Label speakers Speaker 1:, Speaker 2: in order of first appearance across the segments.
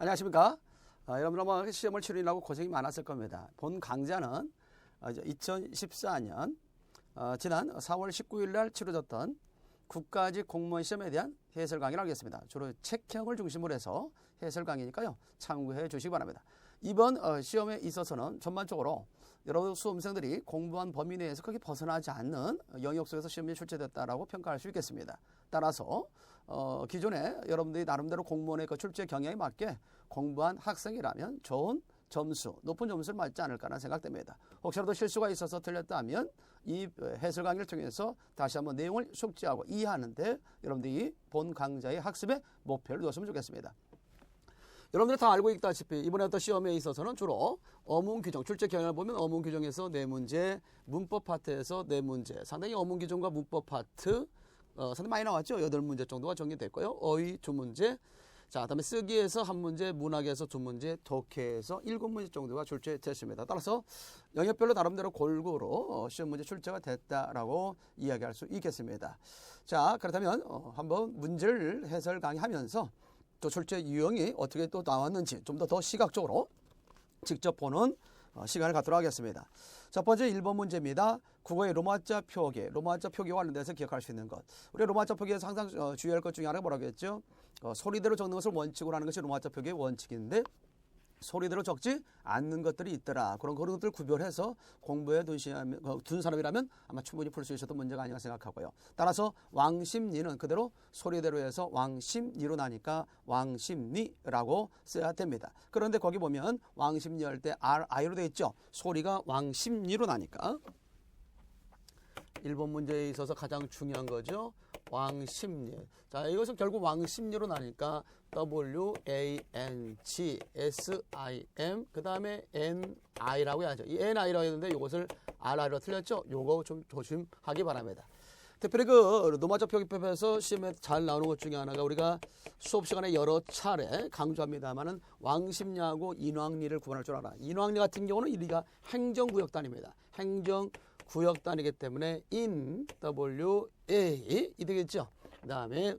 Speaker 1: 안녕하십니까. 여러분 아마 시험을 치르느라고 고생이 많았을 겁니다. 본 강좌는 2014년 지난 4월 19일 날 치러졌던 국가직 공무원 시험에 대한 해설 강의를 하겠습니다. 주로 책형을 중심으로 해서 해설 강의니까요. 참고해 주시기 바랍니다. 이번 시험에 있어서는 전반적으로 여러 수험생들이 공부한 범위 내에서 크게 벗어나지 않는 영역 속에서 시험이 출제됐다라고 평가할 수 있겠습니다. 따라서 기존에 여러분들이 나름대로 공무원의 그 출제 경향에 맞게 공부한 학생이라면 좋은 점수, 높은 점수를 맞지 않을까라는 생각됩니다. 혹시라도 실수가 있어서 틀렸다면 이 해설 강의를 통해서 다시 한번 내용을 숙지하고 이해하는데 여러분들이 본 강좌의 학습에 목표를 두었으면 좋겠습니다. 여러분들이 다 알고 있다시피 이번에 어떤 시험에 있어서는 주로 어문 규정, 출제 경향을 보면 어문 규정에서 4문제, 문법 파트에서 4문제, 상당히 어문 규정과 문법 파트 상당히 많이 나왔죠. 8문제 정도가 정리됐고요. 어휘 2문제, 자, 그다음에 쓰기에서 1문제, 문학에서 2문제, 독해에서 7문제 정도가 출제됐습니다. 따라서 영역별로 나름대로 골고루 시험 문제 출제가 됐다라고 이야기할 수 있겠습니다. 자, 그렇다면 한번 문제를 해설 강의하면서 또 출제 유형이 어떻게 또 나왔는지 좀 더 시각적으로 직접 보는 시간을 갖도록 하겠습니다. 첫 번째 1번 문제입니다. 국어의 로마자 표기, 로마자 표기와 관련돼서 기억할 수 있는 것. 우리 로마자 표기에서 항상 주의할 것 중에 하나가 뭐라고 했죠? 소리대로 적는 것을 원칙으로 하는 것이 로마자 표기의 원칙인데 소리대로 적지 않는 것들이 있더라. 그런 것들을 구별해서 공부에 둔 사람이라면 아마 충분히 풀 수 있었던 문제가 아닌가 생각하고요. 따라서 왕심리는 그대로 소리대로 해서 왕심리로 나니까 왕심리라고 써야 됩니다. 그런데 거기 보면 왕심리 할 때 RI로 되어 있죠. 소리가 왕심리로 나니까 1번 문제에 있어서 가장 중요한 거죠. 왕심리. 자, 이것은 결국 왕심리로 나니까 WANGSIM 그 다음에 NI라고 해야죠. 이 NI라고 했는데 이것을 RI로 틀렸죠. 요거 좀 조심하기 바랍니다. 특별히 그 로마자 표기법에서 시험에 잘 나오는 것 중에 하나가 우리가 수업 시간에 여러 차례 강조합니다만은 왕심리하고 인왕리를 구분할 줄 알아. 인왕리 같은 경우는 우리가 행정구역단입니다. 행정구역단이기 때문에 in WA 이 되겠죠. 그 다음에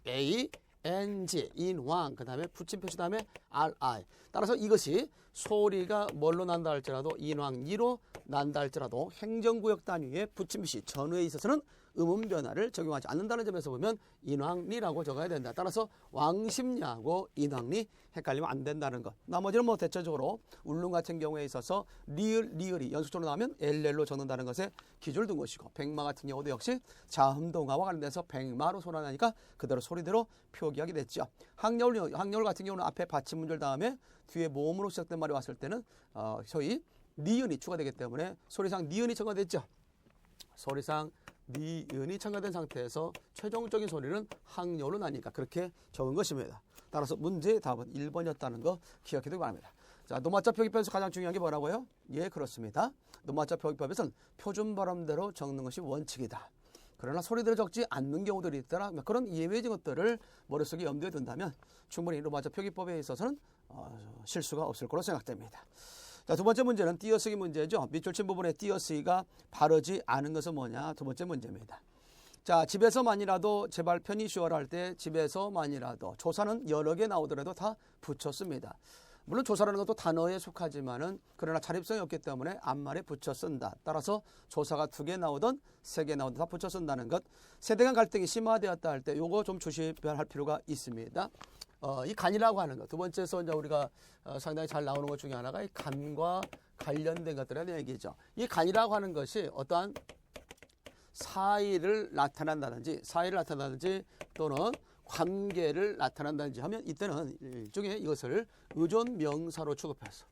Speaker 1: A NG 인왕 그 다음에 붙임표시 다음에 RI. 따라서 이것이 소리가 뭘로 난다 할지라도 인왕리로 난다 할지라도 행정구역 단위의 붙임표시 전후에 있어서는 음운 변화를 적용하지 않는다는 점에서 보면 인왕리라고 적어야 된다. 따라서 왕심리하고 인왕리 헷갈리면 안 된다는 것. 나머지는 뭐 대체적으로 울릉 같은 경우에 있어서 리을이 연속적으로 나오면 LL로 적는다는 것에 기준을 둔 것이고 백마 같은 경우도 역시 자음동화와 관련돼서 백마로 소리나니까 그대로 소리대로 표기하게 됐죠. 학려울 같은 경우는 앞에 받침문절 다음에 뒤에 모음으로 시작된 말이 왔을 때는 소위 니은이 추가되기 때문에 소리상 니은이 첨가됐죠. 소리상 니은이 첨가된 상태에서 최종적인 소리는 학려로 나니까 그렇게 적은 것입니다. 따라서 문제의 답은 1번이었다는 거 기억해 두기 바랍니다. 자, 노마자 표기법에서 가장 중요한 게 뭐라고요? 예, 그렇습니다. 노마자 표기법에서는 표준 발음대로 적는 것이 원칙이다. 그러나 소리대로 적지 않는 경우들이 있더라. 그런 예외적인 것들을 머릿속에 염두에 둔다면 충분히 노마자 표기법에 있어서는 실수가 없을 거로 생각됩니다. 자, 두 번째 문제는 띄어쓰기 문제죠. 밑줄 친 부분에 띄어쓰기가 바르지 않은 것은 뭐냐? 두 번째 문제입니다. 자, 집에서만이라도 제발 편히 쉬어라 할 때 집에서만이라도 조사는 여러 개 나오더라도 다 붙였습니다. 물론 조사라는 것도 단어에 속하지만은 그러나 자립성이 없기 때문에 앞말에 붙여 쓴다. 따라서 조사가 2개 나오든 3개 나오든 다 붙여 쓴다는 것. 세대 간 갈등이 심화되었다 할 때 요거 좀 주시할 필요가 있습니다. 이 간이라고 하는 것. 두 번째에서 이제 우리가 상당히 잘 나오는 것 중에 하나가 이 간과 관련된 것들이라는 얘기죠. 이 간이라고 하는 것이 어떠한 사이를 나타난다든지 또는 관계를 나타난다든지 하면 이때는 일종의 이것을 의존 명사로 취급해서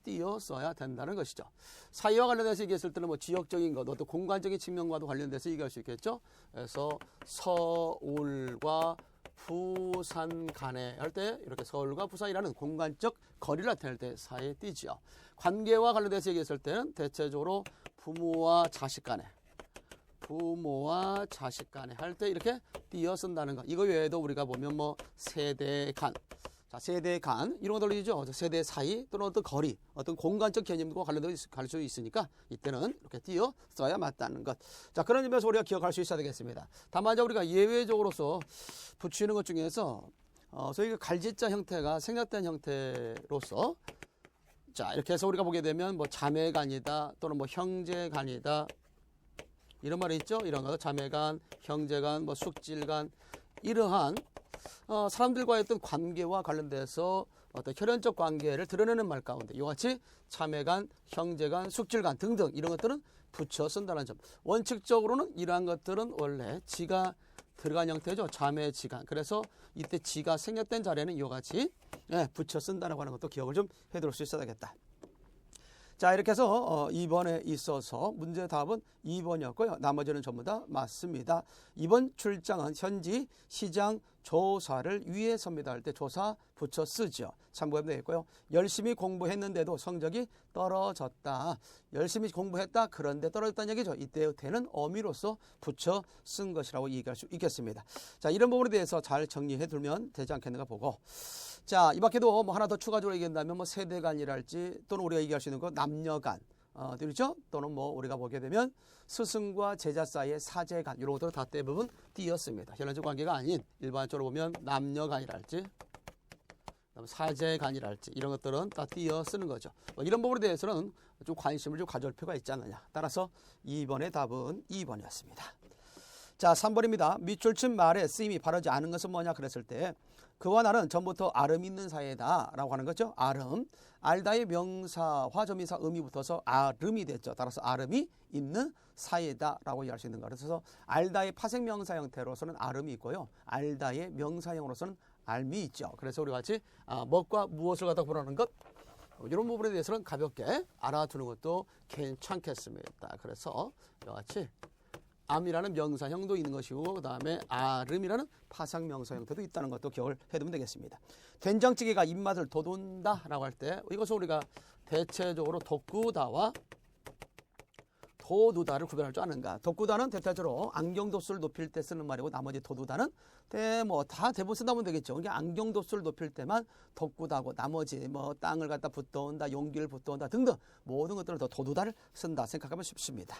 Speaker 1: 띄어 써야 된다는 것이죠. 사이와 관련돼서 얘기했을 때는 뭐 지역적인 것, 어떤 공간적인 측면과도 관련돼서 얘기할 수 있겠죠. 그래서 서울과 부산 간에 할 때 이렇게 서울과 부산이라는 공간적 거리를 나타낼 때 사이에 띄죠. 관계와 관련돼서 얘기했을 때는 대체적으로 부모와 자식 간에 할 때 이렇게 띄어 쓴다는 것. 이거 외에도 우리가 보면 뭐 세대 간, 자, 세대 간 이런 거 들리죠. 세대 사이 또는 어떤 거리, 어떤 공간적 개념과 관련돼서 갈 수 있으니까 이때는 이렇게 띄어 써야 맞다는 것. 자, 그런 점에서 우리가 기억할 수 있어야 되겠습니다. 다만 우리가 예외적으로서 붙이는 것 중에서 소위 갈짓자 형태가 생략된 형태로서 자 이렇게 해서 우리가 보게 되면 뭐 자매간이다 또는 뭐 형제간이다 이런 말이 있죠. 이런 거 자매간, 형제간, 뭐 숙질간 이러한 사람들과의 어떤 관계와 관련돼서 어떤 혈연적 관계를 드러내는 말 가운데 이와 같이 자매간, 형제간, 숙질간 등등 이런 것들은 붙여 쓴다는 점. 원칙적으로는 이러한 것들은 원래 지가 들어간 형태죠. 자매 지간. 그래서 이때 지가 생략된 자리에는 이와 같이 붙여 쓴다라고 하는 것도 기억을 좀 해둘 수 있어야겠다. 자 이렇게 해서 2번에 있어서 문제 답은 2번이었고요. 나머지는 전부 다 맞습니다. 이번 출장은 현지 시장 조사를 위해서입니다 할 때 조사 붙여 쓰죠. 참고하면 되겠고요. 열심히 공부했는데도 성적이 떨어졌다. 열심히 공부했다. 그런데 떨어졌다는 얘기죠. 이때의 태는 어미로서 붙여 쓴 것이라고 얘기할 수 있겠습니다. 자 이런 부분에 대해서 잘 정리해 두면 되지 않겠는가 보고 자 이 밖에도 뭐 하나 더 추가적으로 얘기한다면 뭐 세대간이랄지 또는 우리가 얘기할 수 있는 거 남녀간 그렇죠? 또는 뭐 우리가 보게 되면 스승과 제자 사이의 사제간 이런 것들은 다 대부분 띄었습니다. 혈연적 관계가 아닌 일반적으로 보면 남녀간이랄지 사제간이랄지 이런 것들은 다 띄어 쓰는 거죠. 뭐 이런 부분에 대해서는 좀 관심을 좀 가져올 필요가 있지 않느냐. 따라서 2번의 답은 2번이었습니다. 자 3번입니다. 밑줄친 말에 쓰임이 바르지 않은 것은 뭐냐 그랬을 때 그와 나는 전부터 아름 있는 사이다 라고 하는 거죠. 아름 알다의 명사와 점이사 음이 붙어서 아름이 됐죠. 따라서 아름이 있는 사이다 라고 이해할 수 있는 거. 그래서 알다의 파생명사 형태로서는 아름이 있고요. 알다의 명사형으로서는 알미 있죠. 그래서 우리 같이 무엇과 무엇을 갖다 보라는 것 이런 부분에 대해서는 가볍게 알아두는 것도 괜찮겠습니다. 그래서 이와 같이 암이라는 명사형도 있는 것이고 그 다음에 아름이라는 파상명사 형태도 있다는 것도 기억을 해두면 되겠습니다. 된장찌개가 입맛을 돋운다 라고 할 때 이것을 우리가 대체적으로 돋구다와 도두다를 구별할 줄 아는가. 돋구다는 대체적으로 안경도수를 높일 때 쓰는 말이고 나머지 도두다는 다 대부분 쓰다 보면 되겠죠. 그러니까 안경도수를 높일 때만 돋구다고 나머지 뭐 땅을 갖다 붓어온다, 용기를 붓어온다 등등 모든 것들을 더 도두다를 쓴다 생각하면 쉽습니다.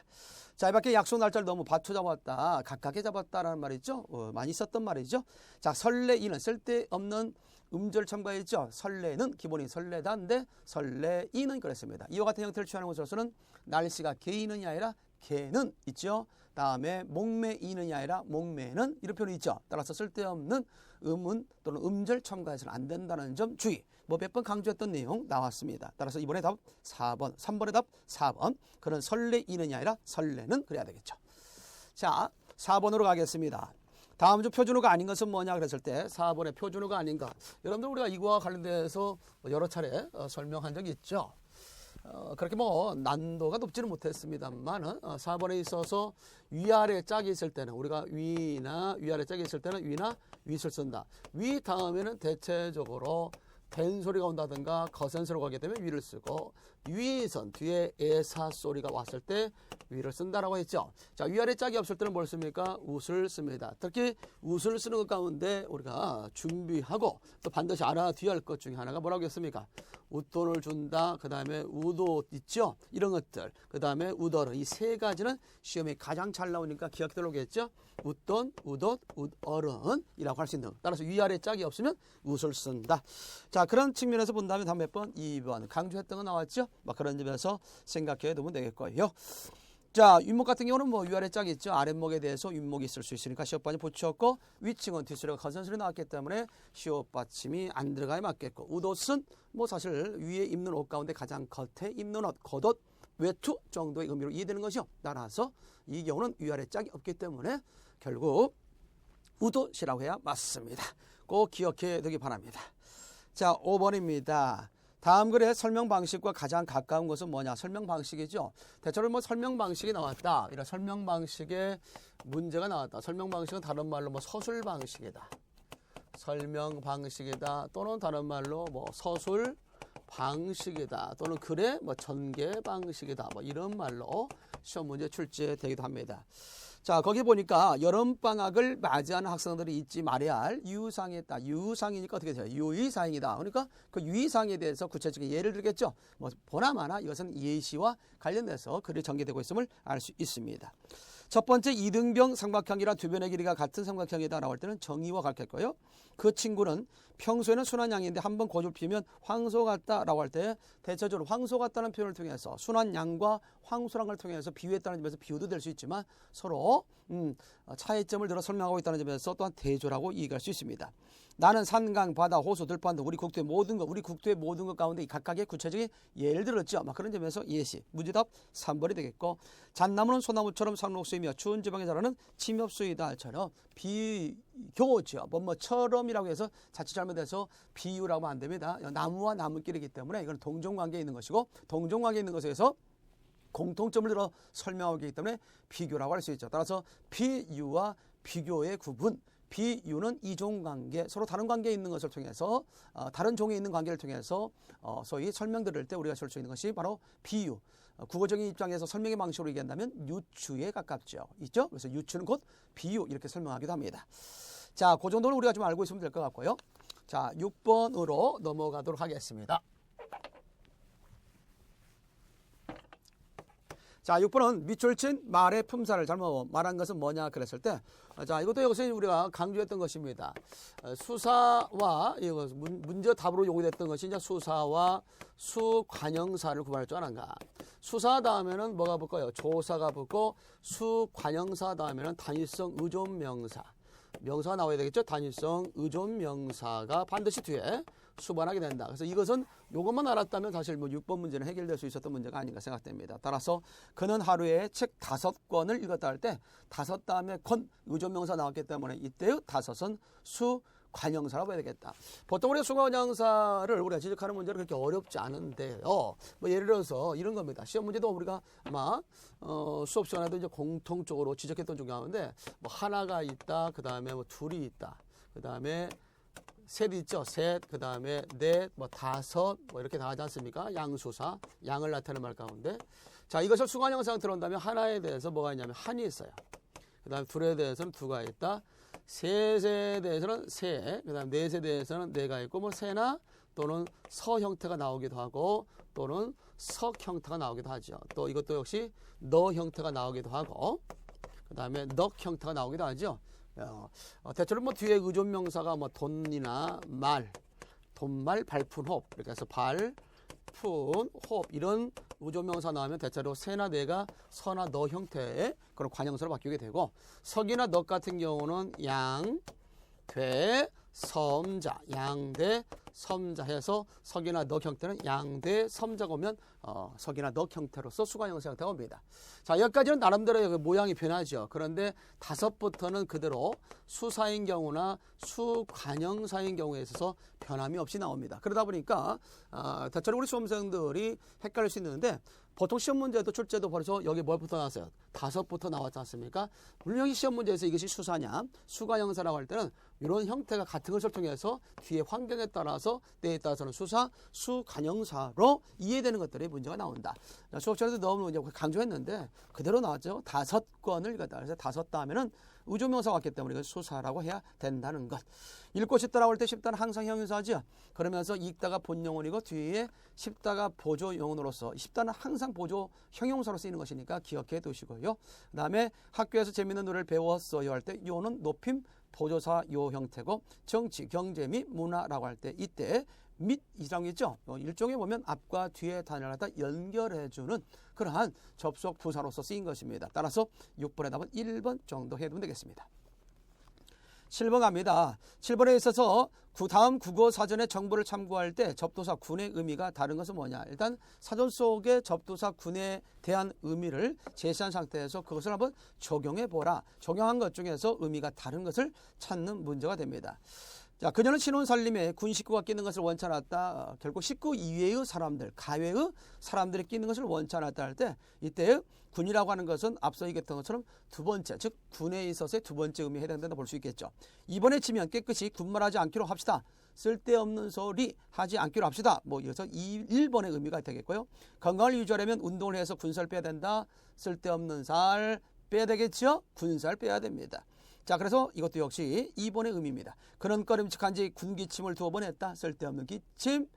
Speaker 1: 자, 이 밖에 약속 날짜를 너무 바투 잡았다, 가깝게 잡았다라는 말이 있죠. 많이 썼던 말이죠. 자, 설레이는 쓸데없는 음절 첨가했죠. 설레는 기본이 설레다인데 설레이는 그랬습니다. 이와 같은 형태를 취하는 것으로서는 날씨가 개이는이 아니라 개는 있죠. 다음에 목매이는이 아니라 목매는 이런 표현이 있죠. 따라서 쓸데없는 음은 또는 음절 첨가해서는 안 된다는 점 주의. 몇 번 강조했던 내용 나왔습니다. 따라서 이번에 답 4번, 3번의 답 4번. 그런 설레이는이 아니라 설레는 그래야 되겠죠. 자, 4번으로 가겠습니다. 다음 주 표준어가 아닌 것은 뭐냐 그랬을 때 4번의 표준어가 아닌가. 여러분들 우리가 이거와 관련돼서 여러 차례 설명한 적이 있죠. 그렇게 난도가 높지는 못했습니다만 4번에 있어서 위아래 짝이 있을 때는 우리가 위나 위아래 짝이 있을 때는 위나 윗을 쓴다. 위 다음에는 대체적으로 된 소리가 온다든가 거센 소리가 오게 되면 위를 쓰고 위선 뒤에 애사 소리가 왔을 때 위를 쓴다라고 했죠. 자, 위아래 짝이 없을 때는 뭘 씁니까? 웃을 씁니다. 특히 웃을 쓰는 것 가운데 우리가 준비하고 또 반드시 알아둬야 할 것 중에 하나가 뭐라고 했습니까? 웃돈을 준다. 그 다음에 우도 있죠. 이런 것들. 그 다음에 우더러. 이 세 가지는 시험에 가장 잘 나오니까 기억해 놓겠죠. 웃돈, 우덧, 웃어른이라고 할 수 있는. 따라서 위아래 짝이 없으면 웃을 쓴다. 자, 그런 측면에서 본다면 다음 몇 번? 2번. 강조했던 거 나왔죠? 그런 점에서 생각해 두면 되겠고요. 자, 윗목 같은 경우는 위아래 짝이 있죠. 아랫목에 대해서 윗목이 있을 수 있으니까 시옷받침이 붙였고 위층은 뒷소리가 거센 소리 나왔기 때문에 시옷받침이 안 들어가야 맞겠고 우옷은 사실 위에 입는 옷 가운데 가장 겉에 입는 옷, 겉옷, 외투 정도의 의미로 이해되는 것이요. 따라서 이 경우는 위아래 짝이 없기 때문에 결국 우옷이라고 해야 맞습니다. 꼭 기억해 두기 바랍니다. 자, 5번입니다. 다음 글의 설명 방식과 가장 가까운 것은 뭐냐? 설명 방식이죠. 대체로 설명 방식이 나왔다. 이런 설명 방식의 문제가 나왔다. 설명 방식은 다른 말로 서술 방식이다. 설명 방식이다. 또는 다른 말로 서술 방식이다. 또는 글의 전개 방식이다. 이런 말로 시험 문제 출제되기도 합니다. 자, 거기 보니까 여름방학을 맞이하는 학생들이 잊지 말아야 할 유의사항이 있다. 유의사항이니까 어떻게 돼요? 유의사항이다. 그러니까 그 유의사항에 대해서 구체적인 예를 들겠죠. 보나마나 이것은 예시와 관련돼서 글이 전개되고 있음을 알 수 있습니다. 첫 번째 이등병 삼각형이라 두 변의 길이가 같은 삼각형이다라고 할 때는 정의와 같겠고요. 그 친구는 평소에는 순한 양인데 한번 고집을 피우면 황소 같다라고 할 때 대체적으로 황소 같다는 표현을 통해서 순한 양과 황소란 걸 통해서 비유했다는 점에서 비유도 될 수 있지만 서로 차이점을 들어 설명하고 있다는 점에서 또한 대조라고 이해할 수 있습니다. 나는 산강, 바다, 호수, 들판 등 우리 국토의 모든 것 가운데 각각의 구체적인 예를 들었죠. 막 그런 점에서 예시, 문제답 3번이 되겠고, 잣나무는 소나무처럼 상록수이며 추운 지방에 자라는 침엽수이다처럼 비교죠. 뭐처럼이라고 해서 자칫 잘못해서 비유라고 하면 안 됩니다. 나무와 나무끼리이기 때문에 이건 동종관계에 있는 것이고, 동종관계에 있는 것에서 공통점을 들어 설명하기 때문에 비교라고 할 수 있죠. 따라서 비유와 비교의 구분, 비유는 이종관계, 서로 다른 관계에 있는 것을 통해서 다른 종에 있는 관계를 통해서 소위 설명 들을 때 우리가 쓸 수 있는 것이 바로 비유. 국어적인 입장에서 설명의 방식으로 얘기한다면 유추에 가깝죠. 있죠? 그래서 유추는 곧 비유 이렇게 설명하기도 합니다. 자, 그 정도는 우리가 좀 알고 있으면 될 것 같고요. 자, 6번으로 넘어가도록 하겠습니다. 자, 6번은 밑줄 친 말의 품사를 잘못 말한 것은 뭐냐 그랬을 때, 자, 이것도 역시 우리가 강조했던 것입니다. 수사와 이거 문제 답으로 요구됐던 것이 이제 수사와 수관형사를 구분할 줄 아는가. 수사 다음에는 뭐가 붙고요? 조사가 붙고, 수관형사 다음에는 단위성 의존명사. 명사가 나와야 되겠죠? 단위성 의존명사가 반드시 뒤에 수반하게 된다. 그래서 이것은 요것만 알았다면 사실 뭐 6번 문제는 해결될 수 있었던 문제가 아닌가 생각됩니다. 따라서 그는 하루에 책 5권을 읽었다 할 때 5 다음에 권 의존명사 나왔기 때문에 이때의 5은 수관형사라고 해야 되겠다. 보통 우리가 수관형사를 우리가 지적하는 문제는 그렇게 어렵지 않은데요. 뭐 예를 들어서 이런 겁니다. 시험 문제도 우리가 아마 수업 시간에도 이제 공통적으로 지적했던 중에 하나인데, 뭐 하나가 있다, 그 다음에 뭐 둘이 있다, 그 다음에 셋 있죠. 셋, 그 다음에 넷, 뭐 다섯, 뭐 이렇게 나가지 않습니까? 양수사, 양을 나타내는 말 가운데. 자, 이것을 수관형사가 들어온다면 하나에 대해서 뭐가 있냐면 한이 있어요. 그 다음에 둘에 대해서는 두가 있다. 셋에 대해서는 세, 그 다음 넷에 대해서는 네가 있고, 뭐 세나 또는 서 형태가 나오기도 하고, 또는 석 형태가 나오기도 하죠. 또 이것도 역시 너 형태가 나오기도 하고, 그 다음에 넉 형태가 나오기도 하죠. 대체로 뭐 뒤에 의존명사가 뭐 돈이나 말, 돈말, 발푼, 호흡 이렇게 해서 발, 푼, 호흡 이런 의존명사 나오면 대체로 세나 네가 서나 너 형태의 그런 관형사로 바뀌게 되고, 석이나 넉 같은 경우는 양, 대, 섬자, 양대, 섬자 해서 석이나 넉 형태는 양대, 섬자가 오면 석이나 넉 형태로서 수관형사 형태가 옵니다. 자, 여기까지는 나름대로 모양이 변하죠. 그런데 5부터는 그대로 수사인 경우나 수관형사인 경우에 있어서 변함이 없이 나옵니다. 그러다 보니까 대체로 우리 수험생들이 헷갈릴 수 있는데, 보통 시험 문제도 출제도 벌써 여기 뭘부터 나왔어요? 5부터 나왔지 않습니까? 분명히 시험 문제에서 이것이 수사냐, 수관형사라고 할 때는 이런 형태가 같은 것을 통해서 뒤에 환경에 따라서 때에 따라서는 수사, 수관형사로 이해되는 것들이 문제가 나온다. 수업 전에도 너무 이제 강조했는데 그대로 나왔죠. 5권을 읽었다. 그래서 5 다음에는 의존명사가 왔기 때문에 이걸 수사라고 해야 된다는 것. 읽고 싶다라고 할 때 싶다는 항상 형용사죠. 그러면서 읽다가 본영혼이고 뒤에 싶다가 보조영혼으로서, 싶다는 항상 보조 형용사로 쓰이는 것이니까 기억해 두시고요. 그 다음에 학교에서 재밌는 노래를 배웠어요 할 때 요는 높임 보조사 요 형태고, 정치, 경제 및 문화라고 할 때 이때 및이라고 있죠. 일종의 보면 앞과 뒤에 단어를 갖다 연결해주는 그러한 접속 부사로서 쓰인 것입니다. 따라서 6번의 답은 1번 정도 해두면 되겠습니다. 7번 갑니다. 7번에 있어서 다음 국어 사전의 정보를 참고할 때 접두사 군의 의미가 다른 것은 뭐냐. 일단 사전 속의 접두사 군에 대한 의미를 제시한 상태에서 그것을 한번 적용해 보라. 적용한 것 중에서 의미가 다른 것을 찾는 문제가 됩니다. 자, 그녀는 신혼 살림에 군 식구가 끼는 것을 원치 않았다. 결국 식구 이외의 사람들, 가외의 사람들이 끼는 것을 원치 않았다 할 때, 이때 군이라고 하는 것은 앞서 얘기했던 것처럼 두 번째, 즉 군에 있어서의 두 번째 의미에 해당된다 볼 수 있겠죠. 이번에 치면 깨끗이 군말하지 않기로 합시다. 쓸데없는 소리 하지 않기로 합시다. 뭐 이어서 1번의 의미가 되겠고요. 건강을 유지하려면 운동을 해서 군살 빼야 된다. 쓸데없는 살 빼야 되겠죠. 군살 빼야 됩니다. 자, 그래서 이것도 역시 2번의 의미입니다. 그는 꺼림칙한지 군기침을 2번 했다. 쓸데없는 기침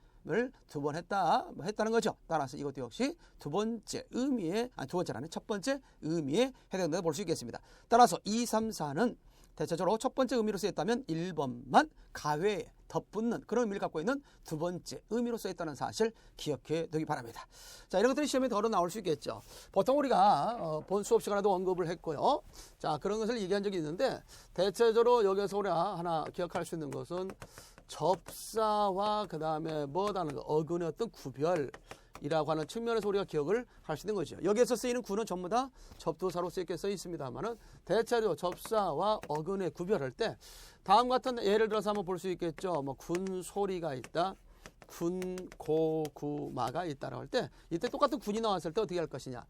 Speaker 1: 두 번 했다, 뭐 했다는 거죠. 따라서 이것도 역시 두 번째 의미에, 두 번째라는 첫 번째 의미에 해당된다고 볼 수 있겠습니다. 따라서 2, 3, 4는 대체적으로 첫 번째 의미로 쓰였다면 1번만 가외에 덧붙는 그런 의미를 갖고 있는 두 번째 의미로 쓰였다는 사실 기억해 두기 바랍니다. 자, 이런 것들이 시험에 더 나올 수 있겠죠. 보통 우리가 본 수업 시간에도 언급을 했고요. 자, 그런 것을 얘기한 적이 있는데 대체적으로 여기서 우리가 하나 기억할 수 있는 것은 접사와 그 다음에 뭐다는 어근의 어떤 구별이라고 하는 측면에서 우리가 기억을 할 수 있는 거죠. 여기에서 쓰이는 구는 전부 다 접두사로 쓰이게 써 있습니다만은 대체로 접사와 어근의 구별할 때 다음 같은 예를 들어서 한번 볼 수 있겠죠. 뭐 군 소리가 있다, 군 고구마가 있다라고 할 때 이때 똑같은 군이 나왔을 때 어떻게 할 것이냐.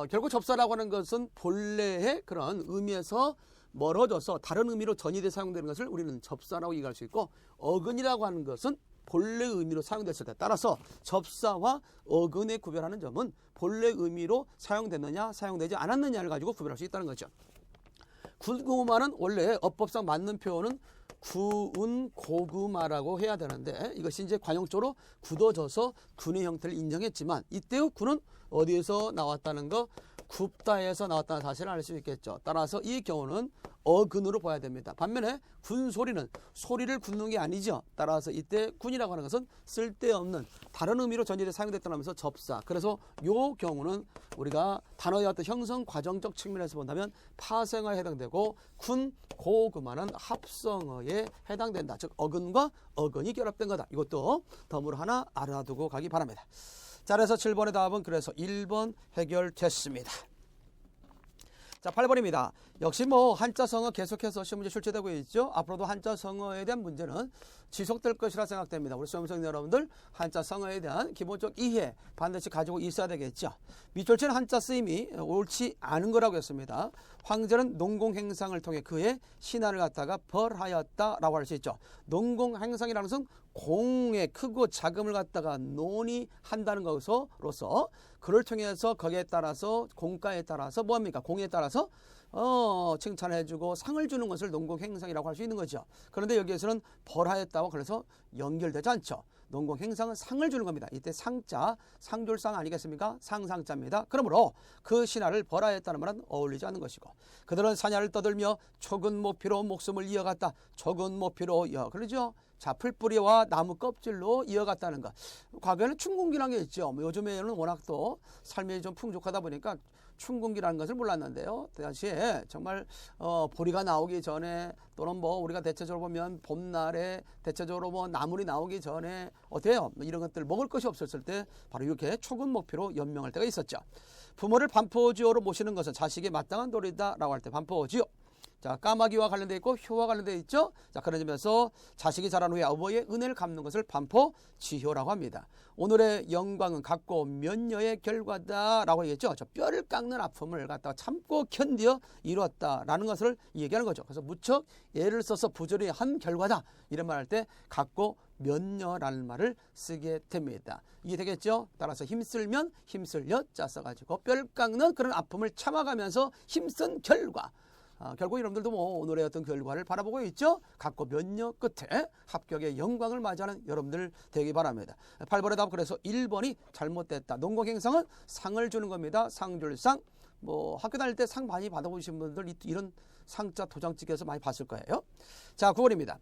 Speaker 1: 결국 접사라고 하는 것은 본래의 그런 의미에서 멀어져서 다른 의미로 전이돼 사용되는 것을 우리는 접사라고 얘기할 수 있고, 어근이라고 하는 것은 본래 의미로 사용됐을 때, 따라서 접사와 어근의 구별하는 점은 본래 의미로 사용됐느냐 사용되지 않았느냐를 가지고 구별할 수 있다는 거죠. 군고구마는 원래 어법상 맞는 표현은 구운 고구마라고 해야 되는데 이것이 이제 관용적으로 굳어져서 군의 형태를 인정했지만 이때의 군은 어디에서 나왔다는 거? 굽다에서 나왔다는 사실을 알 수 있겠죠. 따라서 이 경우는 어근으로 봐야 됩니다. 반면에 군 소리는 소리를 굽는 게 아니죠. 따라서 이때 군이라고 하는 것은 쓸데없는 다른 의미로 전제돼 사용됐다면서 접사. 그래서 이 경우는 우리가 단어의 어떤 형성 과정적 측면에서 본다면 파생어에 해당되고 군 고구마는 합성어에 해당된다. 즉 어근과 어근이 결합된 거다. 이것도 덤으로 하나 알아두고 가기 바랍니다. 자, 그래서 7번의 답은 그래서 1번 해결됐습니다. 자, 8번입니다. 역시 뭐 한자성어 계속해서 시험 문제 출제되고 있죠. 앞으로도 한자성어에 대한 문제는 지속될 것이라 생각됩니다. 우리 수험생 여러분들 한자성어에 대한 기본적 이해 반드시 가지고 있어야 되겠죠. 밑줄치는 한자 쓰임이 옳지 않은 거라고 했습니다. 황제는 농공행상을 통해 그의 신하를 갖다가 벌하였다라고 할 수 있죠. 농공행상이라는 것은 공의 크고 작음을 갖다가 논의한다는 것으로서 그를 통해서 거기에 따라서 공가에 따라서 뭐합니까? 공에 따라서 칭찬해주고 상을 주는 것을 농공행상이라고 할 수 있는 거죠. 그런데 여기에서는 벌하였다고 그래서 연결되지 않죠. 농공행상은 상을 주는 겁니다. 이때 상자, 상줄상 아니겠습니까? 상상자입니다. 그러므로 그 신하를 벌하였다는 말은 어울리지 않는 것이고, 그들은 사냐를 떠들며 촉은 모피로 목숨을 이어갔다. 촉은 모피로 그러죠. 자, 풀뿌리와 나무 껍질로 이어갔다는 것. 과거에는 춘궁기라는 게 있죠. 요즘에는 워낙 또 삶이 좀 풍족하다 보니까 춘궁기라는 것을 몰랐는데요. 당시에 정말 보리가 나오기 전에 또는 뭐 우리가 대체적으로 보면 봄날에 대체적으로 뭐 나물이 나오기 전에 어때요? 이런 것들 먹을 것이 없었을 때 바로 이렇게 촉은 목표로 연명할 때가 있었죠. 부모를 반포지호로 모시는 것은 자식이 마땅한 도리다라고 할 때 반포지호. 자, 까마귀와 관련되어 있고 효와 관련되어 있죠. 자, 그런 점에서 자식이 자란 후에 어버이의 은혜를 갚는 것을 반포지효라고 합니다. 오늘의 영광은 갖고 면녀의 결과다라고 얘기했죠. 저 뼈를 깎는 아픔을 갖다가 참고 견디어 이루었다라는 것을 얘기하는 거죠. 그래서 무척 애를 써서 부지런히 한 결과다 이런 말 할 때 갖고 면녀라는 말을 쓰게 됩니다. 이게 되겠죠? 따라서 힘쓸면 힘쓸 여자 써가지고 뼈를 깎는 그런 아픔을 참아가면서 힘쓴 결과. 결국 여러분들도 뭐 오늘의 어떤 결과를 바라보고 있죠. 갖고 몇 년 끝에 합격의 영광을 맞이하는 여러분들 되기 바랍니다. 8번의 답 그래서 1번이 잘못됐다. 농공행상은 상을 주는 겁니다. 상줄상. 뭐 학교 다닐 때 상 많이 받아보신 분들 이런 상자 도장 찍혀서 많이 봤을 거예요. 자, 9번입니다.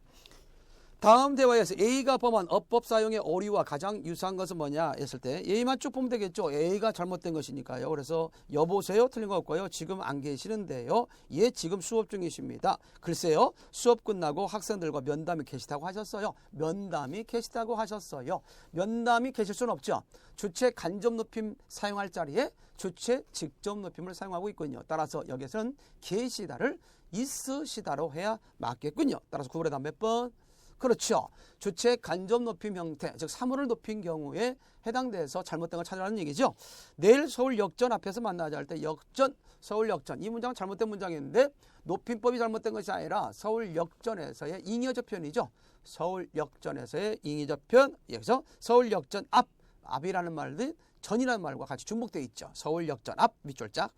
Speaker 1: 다음 대화에서 A가 범한 어법 사용의 오류와 가장 유사한 것은 뭐냐 했을 때 A만 쭉 보면 되겠죠. A가 잘못된 것이니까요. 그래서 여보세요 틀린 거 없고요. 지금 안 계시는데요. 예, 지금 수업 중이십니다. 글쎄요. 수업 끝나고 학생들과 면담이 계시다고 하셨어요. 면담이 계시다고 하셨어요. 면담이 계실 수는 없죠. 주체 간접 높임 사용할 자리에 주체 직접 높임을 사용하고 있군요. 따라서 여기서는 계시다를 있으시다로 해야 맞겠군요. 따라서 9번의 답 몇 번? 그렇죠. 주체 간접 높임 형태, 즉 사물을 높인 경우에 해당돼서 잘못된 걸 찾으라는 얘기죠. 내일 서울역전 앞에서 만나자 할 때 역전, 서울역전. 이 문장은 잘못된 문장인데 높임법이 잘못된 것이 아니라 서울역전에서의 잉여접 표현이죠. 서울역전에서의 잉여접 표현. 여기서 서울역전 앞이라는 말은 전이라는 말과 같이 중복되어 있죠. 서울역전 앞 밑줄짝.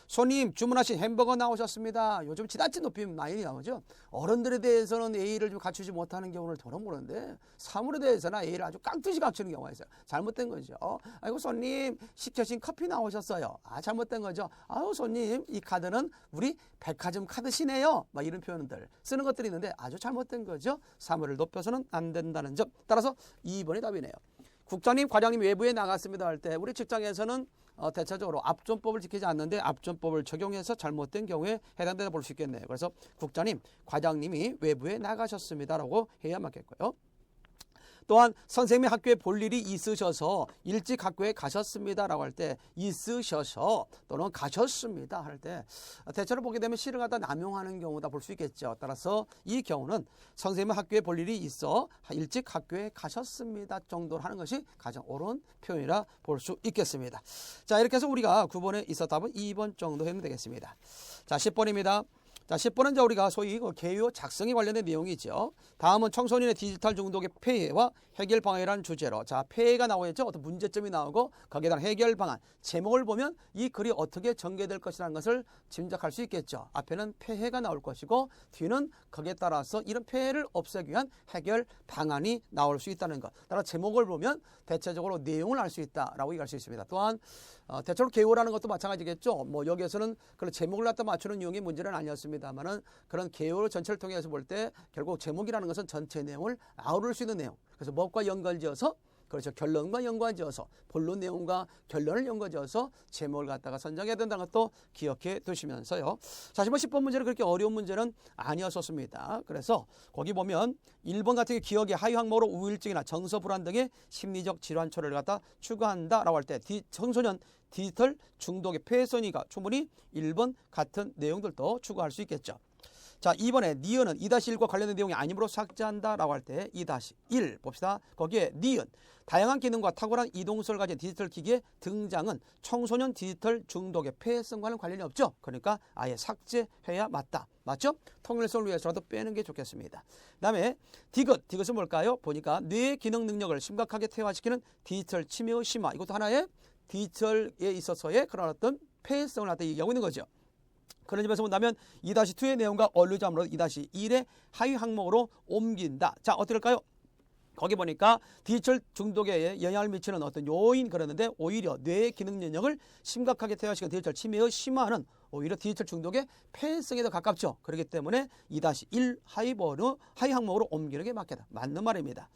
Speaker 1: 손님 주문하신 햄버거 나오셨습니다. 요즘 지나친 높이 많이 나오죠. 어른들에 대해서는 예의를 좀 갖추지 못하는 경우를 저는 보는데 사물에 대해서는 예의를 아주 깡듯이 갖추는 경우가 있어요. 잘못된 거죠. 아이고 손님 시켜신 커피 나오셨어요. 잘못된 거죠. 아유 손님 이 카드는 우리 백화점 카드시네요. 막 이런 표현들 쓰는 것들이 있는데 아주 잘못된 거죠. 사물을 높여서는 안 된다는 점. 따라서 2번이 답이네요. 국장님, 과장님 외부에 나갔습니다 할 때 우리 직장에서는 대체적으로 압존법을 지키지 않는데 압존법을 적용해서 잘못된 경우에 해당된다 볼 수 있겠네요. 그래서 국장님, 과장님이 외부에 나가셨습니다라고 해야 맞겠고요. 또한 선생님이 학교에 볼 일이 있으셔서 일찍 학교에 가셨습니다라고 할 때 있으셔서 또는 가셨습니다 할 때 대체로 보게 되면 시를 갖다 남용하는 경우다 볼 수 있겠죠. 따라서 이 경우는 선생님이 학교에 볼 일이 있어 일찍 학교에 가셨습니다 정도로 하는 것이 가장 옳은 표현이라 볼 수 있겠습니다. 자, 이렇게 해서 우리가 9번에 있어 답은 2번 정도 하면 되겠습니다. 자, 10번입니다. 자, 10번은 이제 우리가 소위 개요 작성에 관련된 내용이죠. 다음은 청소년의 디지털 중독의 폐해와 해결 방안이라는 주제로 자, 폐해가 나오겠죠. 어떤 문제점이 나오고 거기에 대한 해결 방안, 제목을 보면 이 글이 어떻게 전개될 것이라는 것을 짐작할 수 있겠죠. 앞에는 폐해가 나올 것이고 뒤는 거기에 따라서 이런 폐해를 없애기 위한 해결 방안이 나올 수 있다는 것. 따라 제목을 보면 대체적으로 내용을 알 수 있다라고 얘기할 수 있습니다. 또한 대체로 개요라는 것도 마찬가지겠죠. 뭐 여기에서는 그런 제목을 갖다 맞추는 유형의 문제는 아니었습니다만은 그런 개요 전체를 통해서 볼 때 결국 제목이라는 것은 전체 내용을 아우를 수 있는 내용. 그래서 법과 연관지어서 그렇죠. 결론과 연관지어서 본론 내용과 결론을 연관지어서 제목을 갖다가 선정해야 된다는 것도 기억해 두시면서요. 사실 뭐 10번 문제는 그렇게 어려운 문제는 아니었었습니다. 그래서 거기 보면 1번 같은 게 기억의 하위 항목으로 우울증이나 정서 불안 등의 심리적 질환초를 갖다 추구한다라고 할 때 청소년 디지털 중독의 폐해선이가 충분히 1번 같은 내용들도 추구할 수 있겠죠. 자, 2번에 니은은 2-1과 관련된 내용이 아니므로 삭제한다라고 할 때 2-1 봅시다. 거기에 니은 다양한 기능과 탁월한 이동성을 가진 디지털 기기의 등장은 청소년 디지털 중독의 폐해성과는 관련이 없죠. 그러니까 아예 삭제해야 맞다. 맞죠? 통일성을 위해서라도 빼는 게 좋겠습니다. 그 다음에 디귿은 뭘까요? 보니까 뇌의 기능 능력을 심각하게 퇴화시키는 디지털 침해의 심화. 이것도 하나의 디지털에 있어서의 그런 어떤 폐해성을 갖다 얘기하고 있는 거죠. 그런 점에서 본다면 2-2의 내용과 어류자문으로 2-1의 하위 항목으로 옮긴다. 자, 어떻게 할까요? 거기 보니까 디지털 중독에 영향을 미치는 어떤 요인 그러는데 오히려 뇌의 기능 영역을 심각하게 퇴화시키는 디지털 침해의 심화는 오히려 디지털 중독의 폐해성에 더 가깝죠. 그렇기 때문에 2-1 하위 항목으로 옮기는 게 맞는 말입니다.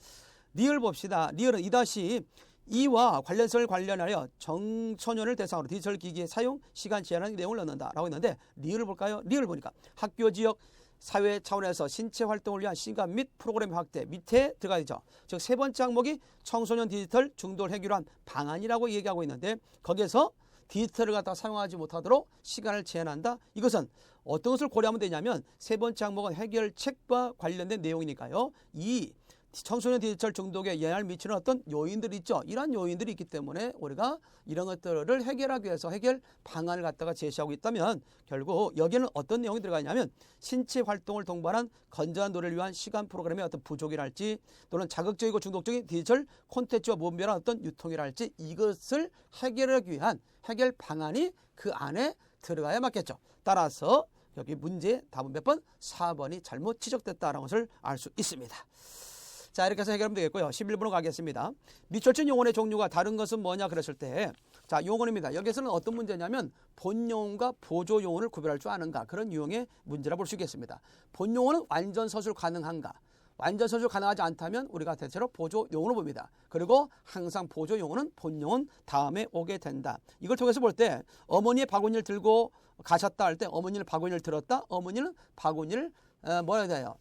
Speaker 1: 니을 봅시다. 니을은 2-2와 관련성을 관련하여 청소년을 대상으로 디지털 기기의 사용 시간 제한하는 내용을 넣는다라고 했는데 니을을 볼까요? 니을 보니까 학교 지역 사회 차원에서 신체 활동을 위한 시간 및 프로그램 확대 밑에 들어가 있죠. 즉 세 번째 항목이 청소년 디지털 중독을 해결한 방안이라고 얘기하고 있는데 거기에서 디지털을 갖다 사용하지 못하도록 시간을 제한한다. 이것은 어떤 것을 고려하면 되냐면 세 번째 항목은 해결책과 관련된 내용이니까요. 이 청소년 디지털 중독에 영향을 미치는 어떤 요인들이 있죠. 이러한 요인들이 있기 때문에 우리가 이런 것들을 해결하기 위해서 해결 방안을 갖다가 제시하고 있다면 결국 여기에는 어떤 내용이 들어가 있냐면 신체 활동을 동반한 건전한 노래를 위한 시간 프로그램의 어떤 부족이랄지 또는 자극적이고 중독적인 디지털 콘텐츠와 무분별한 어떤 유통이랄지 이것을 해결하기 위한 해결 방안이 그 안에 들어가야 맞겠죠. 따라서 여기 문제 답은 몇 번? 4번이 잘못 지적됐다는 것을 알 수 있습니다. 자, 이렇게 해서 해결하면 되겠고요. 11번으로 가겠습니다. 미철진 용언의 종류가 다른 것은 뭐냐 그랬을 때 자, 용언입니다. 여기서는 어떤 문제냐면 본용언과 보조용언을 구별할 줄 아는가 그런 유형의 문제라 볼 수 있겠습니다. 본용언은 완전 서술 가능한가 완전 서술 가능하지 않다면 우리가 대체로 보조용언을 봅니다. 그리고 항상 보조용언은 본용언 다음에 오게 된다. 이걸 통해서 볼 때 어머니의 바구니를 들고 가셨다 할 때 어머니는 바구니를 들었다. 어머니는 바구니를 뭐라 해야 돼요?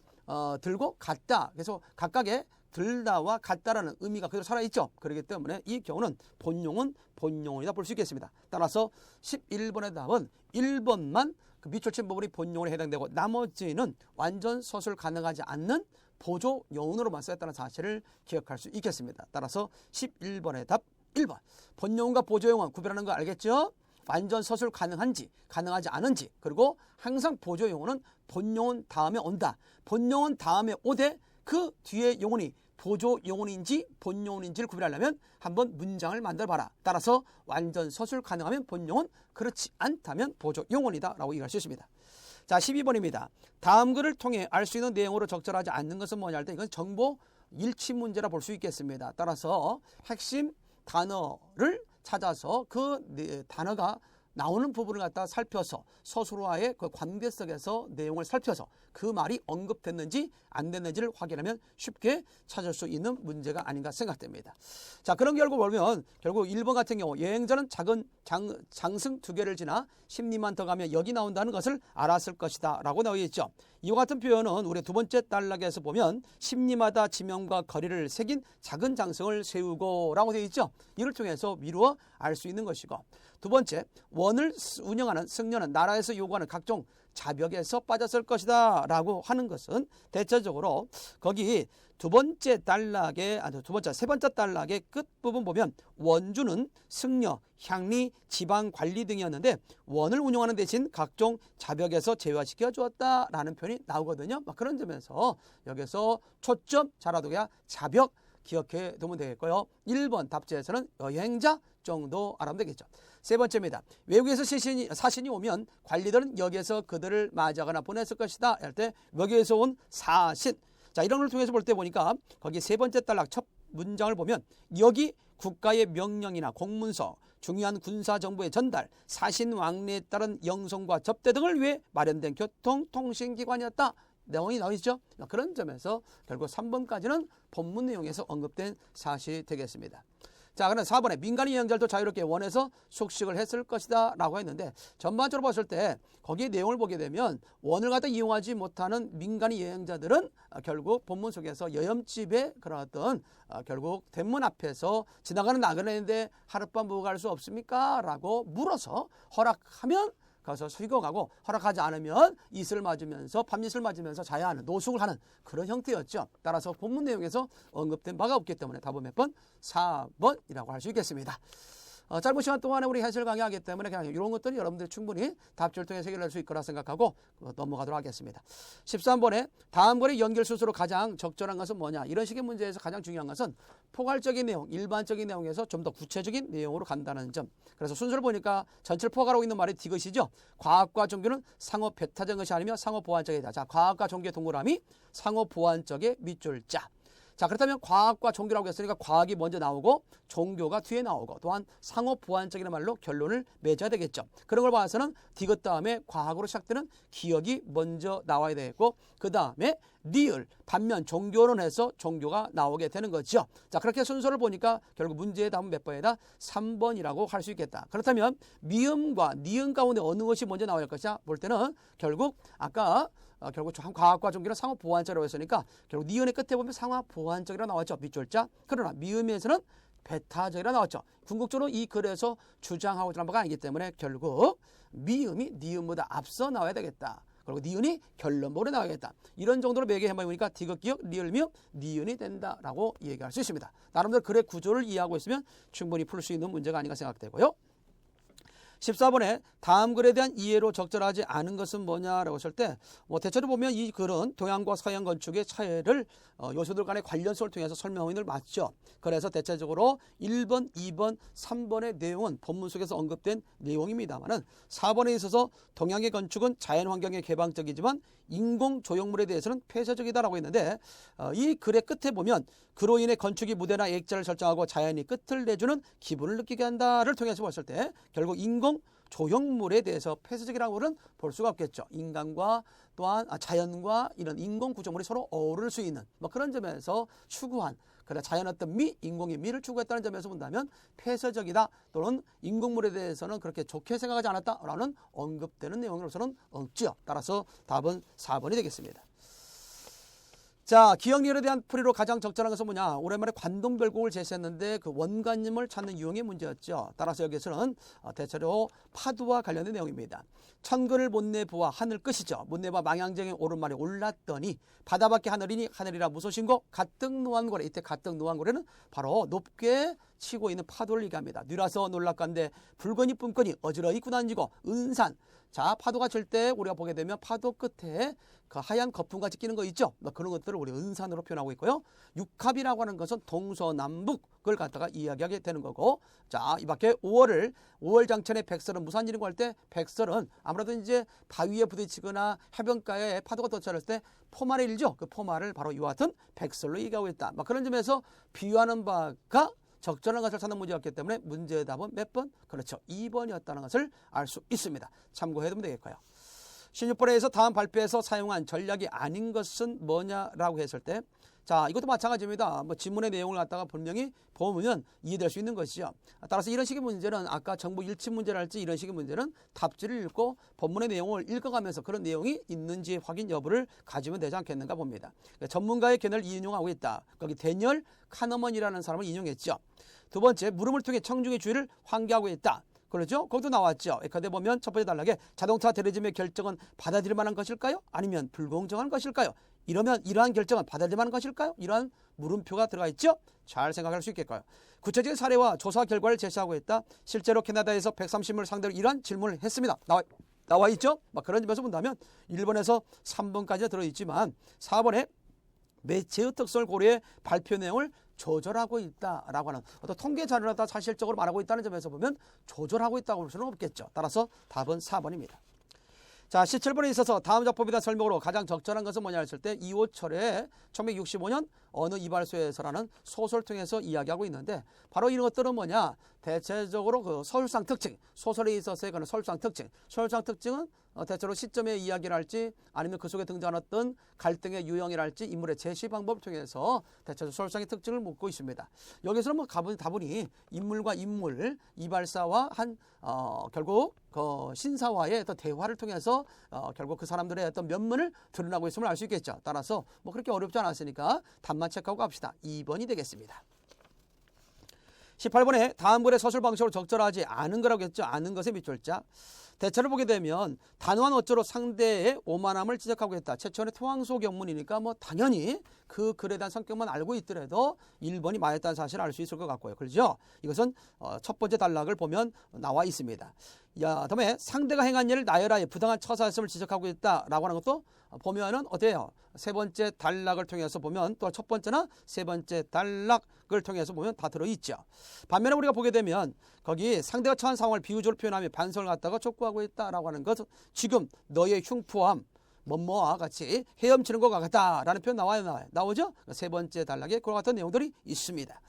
Speaker 1: 들고 갔다. 그래서 각각의 들다와 갔다라는 의미가 그대로 살아있죠. 그렇기 때문에 이 경우는 본용언이다 볼 수 있겠습니다. 따라서 11번의 답은 1번만 그 미철진 부분이 본용언에 해당되고 나머지는 완전 서술 가능하지 않는 보조용언으로만 쓰였다는 사실을 기억할 수 있겠습니다. 따라서 11번의 답 1번. 본용언과 보조용언 구별하는 거 알겠죠? 완전 서술 가능한지 가능하지 않은지 그리고 항상 보조용언은 본용언 다음에 온다. 본용언 다음에 오되 그 뒤에 용언이 보조 용언인지 본 용언인지를 구별하려면 한번 문장을 만들어봐라. 따라서 완전 서술 가능하면 본 용언, 그렇지 않다면 보조 용언이다 라고 얘기할 수 있습니다. 자, 12번입니다. 다음 글을 통해 알 수 있는 내용으로 적절하지 않는 것은 뭐냐 할 때 이건 정보 일치 문제라 볼 수 있겠습니다. 따라서 핵심 단어를 찾아서 그 단어가 나오는 부분을 갖다 살펴서 서술화의 그 관계성에서 내용을 살펴서 그 말이 언급됐는지 안 됐는지를 확인하면 쉽게 찾을 수 있는 문제가 아닌가 생각됩니다. 자, 그런 결과 보면 결국 1번 같은 경우 여행자는 작은 장승 2개를 지나 10리만 더 가면 여기 나온다는 것을 알았을 것이다 라고 나와 있죠. 이와 같은 표현은 우리 두 번째 단락에서 보면 10리마다 지명과 거리를 새긴 작은 장승을 세우고 라고 되어 있죠. 이를 통해서 미루어 알 수 있는 것이고, 두 번째, 원을 운영하는 승려는 나라에서 요구하는 각종 자벽에서 빠졌을 것이다 라고 하는 것은 대체적으로 거기 세 번째 단락의 끝부분 보면 원주는 승려, 향리, 지방 관리 등이었는데 원을 운영하는 대신 각종 자벽에서 제외시켜 주었다라는 표현이 나오거든요. 그런 점에서 여기서 초점 잘라두기야 자벽 기억해 두면 되겠고요. 1번 답지에서는 여행자 정도 알아보면 되겠죠. 세 번째입니다. 외국에서 사신이 오면 관리들은 여기에서 그들을 맞이하거나 보냈을 것이다 할 때 여기에서 온 사신, 자, 이런 걸 통해서 볼 때 보니까 거기 세 번째 단락 첫 문장을 보면 여기 국가의 명령이나 공문서, 중요한 군사 정보의 전달, 사신 왕래에 따른 영송과 접대 등을 위해 마련된 교통 통신기관이었다 내용이 나와 있죠. 그런 점에서 결국 3번까지는 본문 내용에서 언급된 사실이 되겠습니다. 자, 그럼 4번에 민간인 여행자도 자유롭게 원해서 숙식을 했을 것이다 라고 했는데, 전반적으로 봤을 때 거기에 내용을 보게 되면 원을 갖다 이용하지 못하는 민간인 여행자들은 결국 본문 속에서 여염집에 그런 어떤 결국 대문 앞에서 지나가는 나그네인데 하룻밤 묵어 갈 수 없습니까? 라고 물어서 허락하면 가서 수익어가고, 허락하지 않으면 이슬을 맞으면서 밤이슬을 맞으면서 자야 하는, 노숙을 하는 그런 형태였죠. 따라서 본문 내용에서 언급된 바가 없기 때문에 답은 몇 번? 4번이라고 할 수 있겠습니다. 짧은 시간 동안에 우리 해설 강의하기 때문에 그냥 이런 것들이 여러분들이 충분히 답지를 통해서 해결할 수 있거라 생각하고 넘어가도록 하겠습니다. 13번에 다음 글의 연결 순서로 가장 적절한 것은 뭐냐, 이런 식의 문제에서 가장 중요한 것은 포괄적인 내용, 일반적인 내용에서 좀 더 구체적인 내용으로 간다는 점. 그래서 순서를 보니까 전체를 포괄하고 있는 말이 디귿이죠. 과학과 종교는 상호 배타적인 것이 아니며 상호 보완적이다. 자, 과학과 종교의 동그라미, 상호 보완적의 밑줄 자. 자, 그렇다면 과학과 종교라고 했으니까 과학이 먼저 나오고 종교가 뒤에 나오고, 또한 상호 보완적이라는 말로 결론을 맺어야 되겠죠. 그런 걸 봐서는 디귿 다음에 과학으로 시작되는 기억이 먼저 나와야 되겠고, 그 다음에 리을, 반면 종교론 해서 종교가 나오게 되는 거죠. 자, 그렇게 순서를 보니까 결국 문제의 답은 몇 번이다? 3번이라고 할 수 있겠다. 그렇다면 미음과 니은 가운데 어느 것이 먼저 나와야 할 것이냐 볼 때는 결국 아까 결국 과학과 종교는 상호 보완적이라고 했으니까 결국 니은의 끝에 보면 상호 보완적이라고 나왔죠. 밑줄자. 그러나 미음에서는 배타적이라고 나왔죠. 궁극적으로 이 글에서 주장하고자 하는 바가 아니기 때문에 결국 미음이 니은보다 앞서 나와야 되겠다. 그리고 니은이 결론부로 나와야겠다. 이런 정도로 매개 해보니까 디귿, 기역, 리을, 미음, 니은이 된다라고 얘기할 수 있습니다. 나름대로 글의 구조를 이해하고 있으면 충분히 풀 수 있는 문제가 아닌가 생각되고요. 14번에 다음 글에 대한 이해로 적절하지 않은 것은 뭐냐라고 했을 때, 대체로 보면 이 글은 동양과 서양 건축의 차이를 요소들 간의 관련성을 통해서 설명하고 있는 걸 맞죠. 그래서 대체적으로 1번, 2번, 3번의 내용은 본문 속에서 언급된 내용입니다만은 4번에 있어서 동양의 건축은 자연환경에 개방적이지만 인공 조형물에 대해서는 폐쇄적이다라고 했는데, 이 글의 끝에 보면 그로 인해 건축이 무대나 액자를 설정하고 자연이 끝을 내주는 기분을 느끼게 한다를 통해서 봤을 때 결국 인공 조형물에 대해서 폐쇄적이라고는 볼 수가 없겠죠. 인간과 또한 자연과 이런 인공 구조물이 서로 어우를 수 있는 그런 점에서 추구한, 그래 자연 어떤 미, 인공의 미를 추구했다는 점에서 본다면 폐쇄적이다 또는 인공물에 대해서는 그렇게 좋게 생각하지 않았다라는 언급되는 내용으로서는 없지요. 따라서 답은 4번이 되겠습니다. 자, 기억리을에 대한 풀이로 가장 적절한 것은 뭐냐? 오랜만에 관동별곡을 제시했는데 그 원관념을 찾는 유형의 문제였죠. 따라서 여기서는 대체로 파도와 관련된 내용입니다. 천근을 못 내보아 하늘 끝이죠. 못 내봐 망향정의 오른말에 올랐더니 바다밖에 하늘이니 하늘이라 무소신고 가뜩 노한 고래. 이때 가뜩 노한 고래는 바로 높게 치고 있는 파도를 얘기합니다. 뉘라서 놀랍간데 붉은이 뿜거니 어지러이 꾸난지고 은산. 자, 파도가 칠 때 우리가 보게 되면 파도 끝에 그 하얀 거품같이 끼는 거 있죠. 그런 것들을 우리 은산으로 표현하고 있고요. 육합이라고 하는 것은 동서남북을 갖다가 이야기하게 되는 거고, 자, 이 밖에 5월 장천의 백설은 무산지라고 할 때 백설은 아무래도 이제 바위에 부딪히거나 해변가에 파도가 도착했을 때 포말을 일죠. 그 포말을 바로 이와 같은 백설로 얘기하고 있다. 그런 점에서 비유하는 바가 적절한 것을 찾는 문제였기 때문에 문제의 답은 몇 번? 그렇죠. 2번이었다는 것을 알 수 있습니다. 참고해두면 되겠고요. 16번에서 다음 발표에서 사용한 전략이 아닌 것은 뭐냐라고 했을 때, 자, 이것도 마찬가지입니다. 지문의 내용을 갖다가 분명히 보면 이해될 수 있는 것이죠. 따라서 이런 식의 문제는 아까 정보 일치 문제랄지 이런 식의 문제는 답지를 읽고 본문의 내용을 읽어가면서 그런 내용이 있는지 확인 여부를 가지면 되지 않겠는가 봅니다. 전문가의 견해를 인용하고 있다. 거기 데니얼 카너먼이라는 사람을 인용했죠. 두 번째, 물음을 통해 청중의 주의를 환기하고 있다. 그렇죠? 거기도 나왔죠. 에카드에 보면 첫 번째 단락에 자동차 테러리즘의 결정은 받아들일 만한 것일까요? 아니면 불공정한 것일까요? 이러면 이러한 결정은 받아들일 만한 것일까요? 이러한 물음표가 들어가 있죠. 잘 생각할 수 있겠고요. 구체적인 사례와 조사 결과를 제시하고 있다. 실제로 캐나다에서 130을 상대로 이러한 질문을 했습니다. 나와 있죠? 그런 점에서 본다면 1번에서 3번까지 들어있지만 4번에 매체의 특성을 고려해 발표 내용을 조절하고 있다라고 하는 어떤 통계 자료를 다 사실적으로 말하고 있다는 점에서 보면 조절하고 있다고 볼 수는 없겠죠. 따라서 답은 4번입니다. 자, 17번에 있어서 다음 작법이다 설명으로 가장 적절한 것은 뭐냐 했을 때 이호철의 1965년 어느 이발소에서라는 소설을 통해서 이야기하고 있는데, 바로 이런 것들은 뭐냐, 대체적으로 그 서술상 특징, 소설에 있어서의 그런 서술상 특징은 대체로 시점의 이야기를 할지 아니면 그 속에 등장한 어떤 갈등의 유형이랄지 인물의 제시 방법을 통해서 대체적으로 서술상의 특징을 묻고 있습니다. 여기서는 다분히 인물과 인물, 이발사와 결국 그 신사와의 어떤 대화를 통해서 결국 그 사람들의 어떤 면면을 드러나고 있음을 알 수 있겠죠. 따라서 그렇게 어렵지 않았으니까 답만 체크하고 갑시다. 2번이 되겠습니다. 18번에 다음 글의 서술 방식으로 적절하지 않은 거라고 했죠. 않은 것의 밑줄자. 대체로 보게 되면 단호한 어조로 상대의 오만함을 지적하고 있다. 최초의 토항소 경문이니까 당연히 그 글에 대한 성격만 알고 있더라도 1번이 맞았다는 사실을 알 수 있을 것 같고요. 그렇죠? 이것은 첫 번째 단락을 보면 나와 있습니다. 다음에 상대가 행한 일을 나열하여 부당한 처사였음을 지적하고 있다라고 하는 것도 보면은 어때요? 세 번째 단락을 통해서 보면 또 첫 번째나 세 번째 단락을 통해서 보면 다 들어있죠. 반면에 우리가 보게 되면 거기 상대가 처한 상황을 비유적으로 표현하며 반성을 갖다가 촉구하고 있다라고 하는 것은 지금 너의 흉포함 뭐뭐와 같이 헤엄치는 것 같다라는 표현 나오죠? 세 번째 단락에 그와 같은 내용들이 있습니다.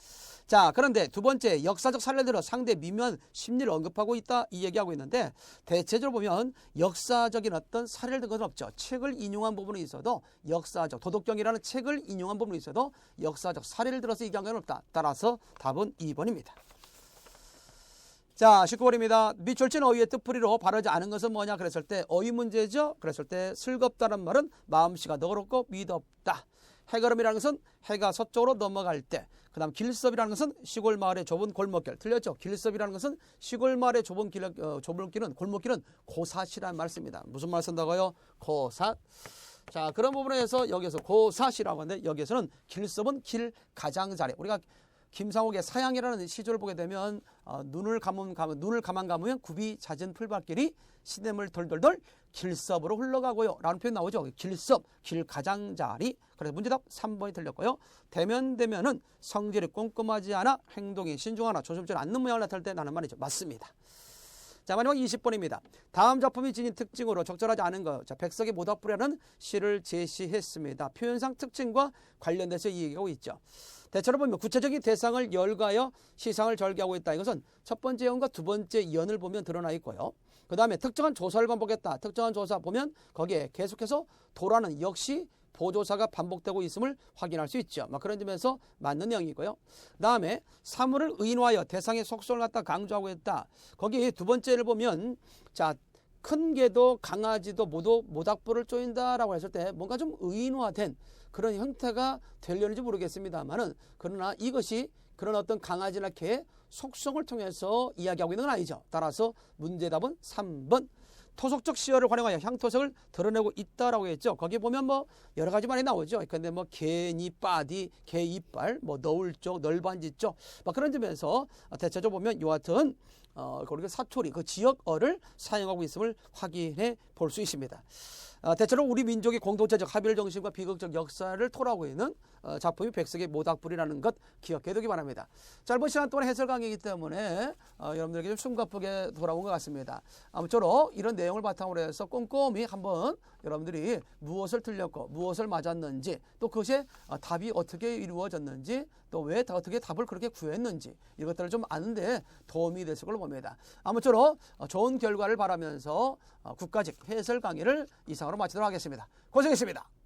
Speaker 1: 자, 그런데 두 번째 역사적 사례를 들어 상대 미묘한 심리를 언급하고 있다 이 얘기하고 있는데, 대체적으로 보면 역사적인 어떤 사례를 든 것은 없죠. 책을 인용한 부분이 있어도 역사적 도덕경이라는 책을 인용한 부분이 있어도 역사적 사례를 들어서 얘기한 건 없다. 따라서 답은 2번입니다. 자, 19번입니다. 밑줄진 어휘의 뜻풀이로 바르지 않은 것은 뭐냐 그랬을 때 어휘 문제죠. 그랬을 때 슬겁다는 말은 마음씨가 너그럽고 미덥다. 해걸음이라는 것은 해가 서쪽으로 넘어갈 때, 그 다음 길섭이라는 것은 시골 마을의 좁은 골목길. 틀렸죠? 길섭이라는 것은 시골 마을의 좁은 골목길은 고사시라는 말 씁니다. 무슨 말 쓴다고요? 고사. 자, 그런 부분에서 여기서 고사시라고 하는데 여기에서는 길섭은 길 가장자리. 우리가 김상옥의 사양이라는 시조를 보게 되면 눈을 가만 감으면 굽이 잦은 풀밭길이 시냇물 돌돌돌 길섭으로 흘러가고요 라는 표현 나오죠. 길섭, 길 가장자리. 그래서 문제답 3번이 틀렸고요. 대면은 성질이 꼼꼼하지 않아 행동이 신중하나 조심치 않는 모양을 나타낼 때 나는 말이죠. 맞습니다. 자, 마지막 20번입니다. 다음 작품이 지닌 특징으로 적절하지 않은 것. 자, 백석의 모닥불이라는 시를 제시했습니다. 표현상 특징과 관련돼서 얘기하고 있죠. 대체로 보면 구체적인 대상을 열거하여 시상을 절개하고 있다. 이것은 첫 번째 연과 두 번째 연을 보면 드러나 있고요. 그 다음에 특정한 조사를 반복했다. 특정한 조사 보면 거기에 계속해서 도라는 역시 보조사가 반복되고 있음을 확인할 수 있죠. 그런 점에서 맞는 내용이고요. 그 다음에 사물을 의인화하여 대상의 속성을 갖다 강조하고 있다. 거기 두 번째를 보면 자, 큰 개도 강아지도 모두 모닥불을 쪼인다라고 했을 때 뭔가 좀 의인화된 그런 형태가 되려는지 모르겠습니다만은, 그러나 이것이 그런 어떤 강아지나 개의 속성을 통해서 이야기하고 있는 건 아니죠. 따라서 문제답은 3번. 토속적 시어를 활용하여 향토색을 드러내고 있다라고 했죠. 거기 보면 뭐 여러 가지 말이 나오죠. 근데 뭐 개니, 빠디, 개 이빨, 뭐 너울 쪽, 널반지 쪽, 막 그런 점에서 대체적으로 보면 요 같은 그리고 사투리, 그 지역어를 사용하고 있음을 확인해 볼 수 있습니다. 대체로 우리 민족의 공동체적 합일 정신과 비극적 역사를 토로하고 있는 작품이 백석의 모닥불이라는 것 기억해 두기 바랍니다. 짧은 시간 동안 해설 강의이기 때문에 여러분들에게 좀 숨가쁘게 돌아온 것 같습니다. 아무쪼록 이런 내용을 바탕으로 해서 꼼꼼히 한번 여러분들이 무엇을 틀렸고 무엇을 맞았는지, 또 그것의 답이 어떻게 이루어졌는지, 또 왜 어떻게 답을 그렇게 구했는지, 이것들을 좀 아는데 도움이 됐을 걸로 봅니다. 아무쪼록 좋은 결과를 바라면서 국가직 해설 강의를 이상으로 마치도록 하겠습니다. 고생했습니다.